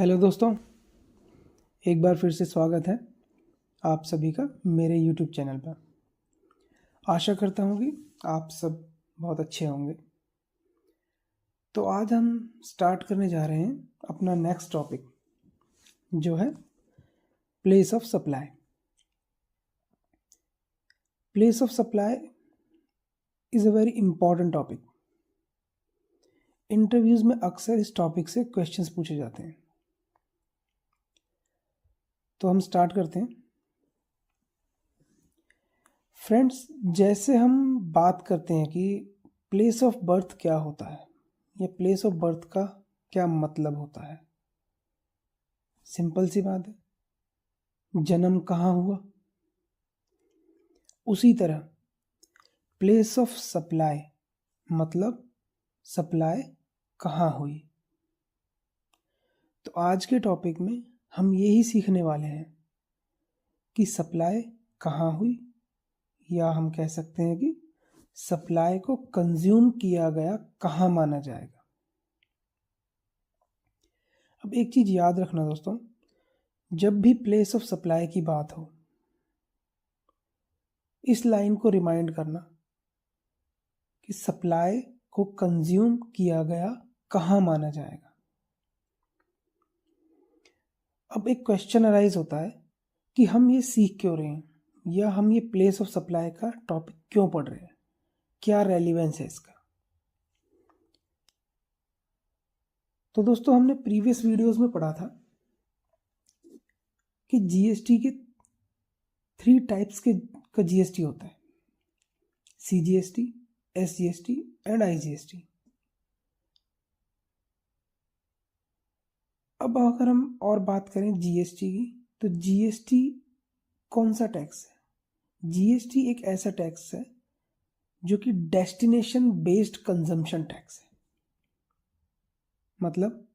Hello दोस्तों, एक बार फिर से स्वागत है आप सभी का मेरे यूट्यूब चैनल पर। आशा करता हूँ कि आप सब बहुत अच्छे होंगे। तो आज हम स्टार्ट करने जा रहे हैं अपना नेक्स्ट टॉपिक, जो है place of supply. Place of supply is a very important topic. Interviews में अक्सर इस टॉपिक से क्वेश्चंस पूछे जाते हैं। तो हम स्टार्ट करते हैं। फ्रेंड्स, जैसे हम बात करते हैं कि प्लेस ऑफ बर्थ क्या होता है या प्लेस ऑफ बर्थ का क्या मतलब होता है, सिंपल सी बात है, जन्म कहाँ हुआ। उसी तरह प्लेस ऑफ सप्लाई मतलब सप्लाई कहाँ हुई। तो आज के टॉपिक में हम यही सीखने वाले हैं कि सप्लाई कहाँ हुई, या हम कह सकते हैं कि सप्लाई को कंज्यूम किया गया कहाँ माना जाएगा। अब एक चीज़ याद रखना दोस्तों, जब भी प्लेस ऑफ सप्लाई की बात हो, इस लाइन को रिमाइंड करना कि सप्लाई को कंज्यूम किया गया कहाँ माना जाएगा। अब एक क्वेश्चन अराइज होता है कि हम ये सीख क्यों रहे हैं, या हम ये प्लेस ऑफ सप्लाई का टॉपिक क्यों पढ़ रहे हैं, क्या रेलिवेंस है इसका। तो दोस्तों, हमने प्रीवियस वीडियोस में पढ़ा था कि जीएसटी के 3 टाइप्स का जीएसटी होता है: सीजीएसटी, एसजीएसटी एंड आईजीएसटी। अब अगर हम और बात करें जीएसटी की, तो जीएसटी कौन सा टैक्स है? जीएसटी एक ऐसा टैक्स है जो कि डेस्टिनेशन बेस्ड कंजम्पशन टैक्स है। मतलब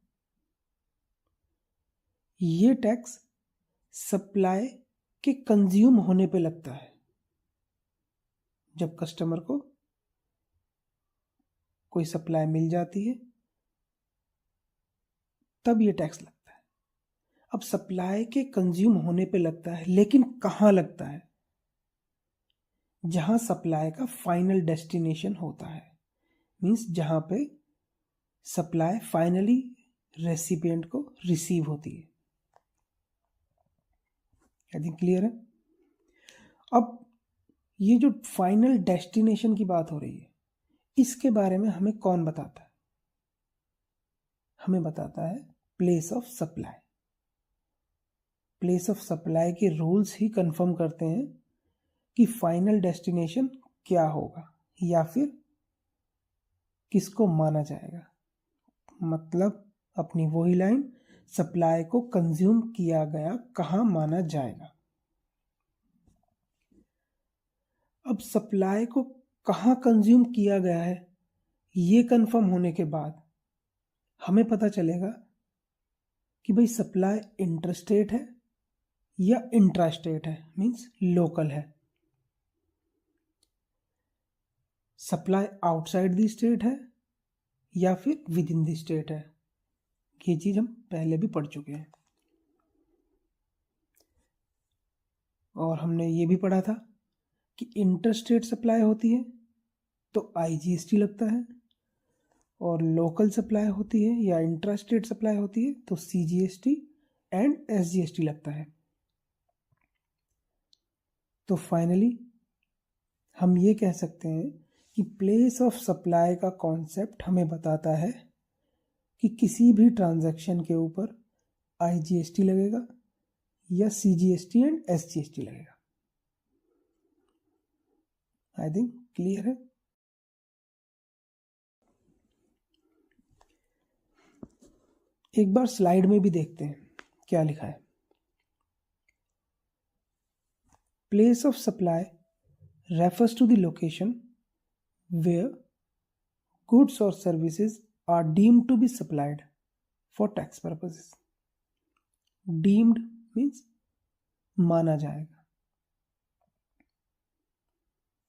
ये टैक्स सप्लाई के कंज्यूम होने पे लगता है। जब कस्टमर को कोई सप्लाई मिल जाती है तब ये टैक्स लगता है। अब सप्लाई के कंज्यूम होने पे लगता है, लेकिन कहाँ लगता है? जहां सप्लाई का फाइनल डेस्टिनेशन होता है, मीन्स जहां पे सप्लाई फाइनली रेसिपिएंट को रिसीव होती है। आई थिंक क्लियर है। अब ये जो फाइनल डेस्टिनेशन की बात हो रही है, इसके बारे में हमें कौन बताता है? हमें बताता है place of supply. Place of supply के रूल्स ही कंफर्म करते हैं कि फाइनल डेस्टिनेशन क्या होगा या फिर किसको माना जाएगा। मतलब अपनी वही लाइन, सप्लाई को कंज्यूम किया गया कहाँ माना जाएगा। अब सप्लाई को कहाँ कंज्यूम किया गया है, ये कंफर्म होने के बाद हमें पता चलेगा कि भाई सप्लाई इंटरस्टेट है या इंट्रास्टेट है, मीन्स लोकल है। सप्लाई आउटसाइड द स्टेट है या फिर विद इन द स्टेट है। ये चीज़ हम पहले भी पढ़ चुके हैं। और हमने ये भी पढ़ा था कि इंटरस्टेट सप्लाई होती है तो आईजीएसटी लगता है, और लोकल सप्लाई होती है या इंट्रास्टेट सप्लाई होती है तो सीजीएसटी एंड एसजीएसटी लगता है। तो फाइनली हम ये कह सकते हैं कि प्लेस ऑफ सप्लाई का कॉन्सेप्ट हमें बताता है कि किसी भी ट्रांजैक्शन के ऊपर आईजीएसटी लगेगा या सीजीएसटी एंड एसजीएसटी लगेगा। आई थिंक क्लियर है। एक बार स्लाइड में भी देखते हैं क्या लिखा है। Place of supply refers to the location where goods or services are deemed to be supplied for tax purposes. Deemed means माना जाएगा।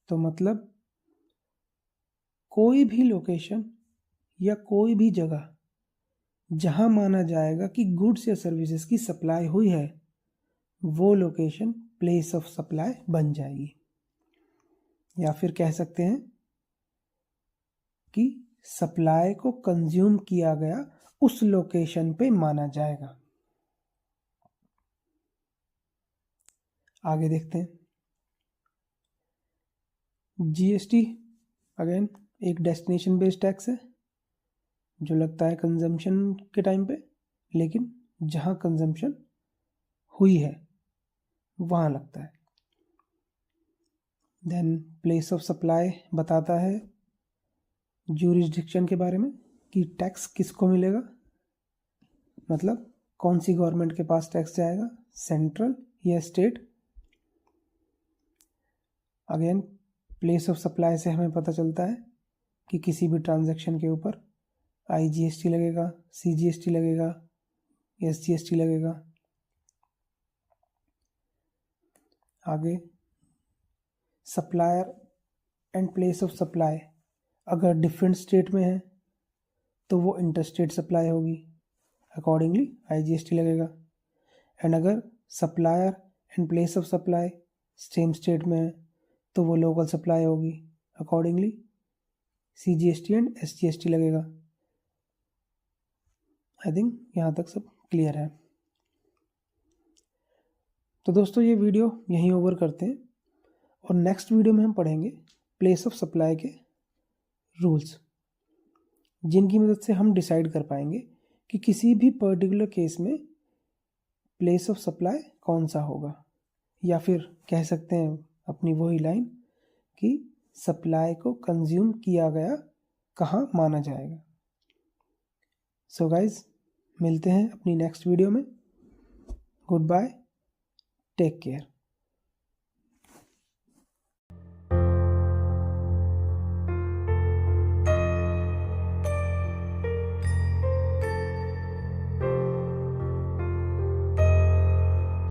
तो मतलब कोई भी लोकेशन या कोई भी जगह जहां माना जाएगा कि गुड्स या सर्विसेज की सप्लाई हुई है वो लोकेशन प्लेस ऑफ सप्लाई बन जाएगी। या फिर कह सकते हैं कि सप्लाई को कंज्यूम किया गया उस लोकेशन पे माना जाएगा। आगे देखते हैं। जीएसटी अगेन एक डेस्टिनेशन बेस्ड टैक्स है जो लगता है कंजम्पशन के टाइम पे, लेकिन जहां कंजम्पशन हुई है वहां लगता है। देन प्लेस ऑफ सप्लाई बताता है ज्यूरिसडिक्शन के बारे में कि टैक्स किसको मिलेगा, मतलब कौन सी गवर्नमेंट के पास टैक्स जाएगा, सेंट्रल या state. Again place of supply से हमें पता चलता है कि किसी भी ट्रांजैक्शन के ऊपर IGST लगेगा, CGST लगेगा, SGST लगेगा। आगे supplier and place of supply अगर डिफरेंट स्टेट में है तो वो इंटरस्टेट सप्लाई होगी, अकॉर्डिंगली IGST लगेगा। एंड अगर supplier and place of supply same state में है तो वो लोकल सप्लाई होगी, अकॉर्डिंगली CGST एंड SGST लगेगा। आई थिंक यहाँ तक सब क्लियर है। तो दोस्तों ये वीडियो यहीं ओवर करते हैं और नेक्स्ट वीडियो में हम पढ़ेंगे प्लेस ऑफ सप्लाई के रूल्स, जिनकी मदद से हम डिसाइड कर पाएंगे कि किसी भी पर्टिकुलर केस में प्लेस ऑफ सप्लाई कौन सा होगा, या फिर कह सकते हैं अपनी वही लाइन कि सप्लाई को कंज्यूम किया गया कहाँ माना जाएगा। सो गाइज मिलते हैं अपनी नेक्स्ट वीडियो में। Goodbye, take care.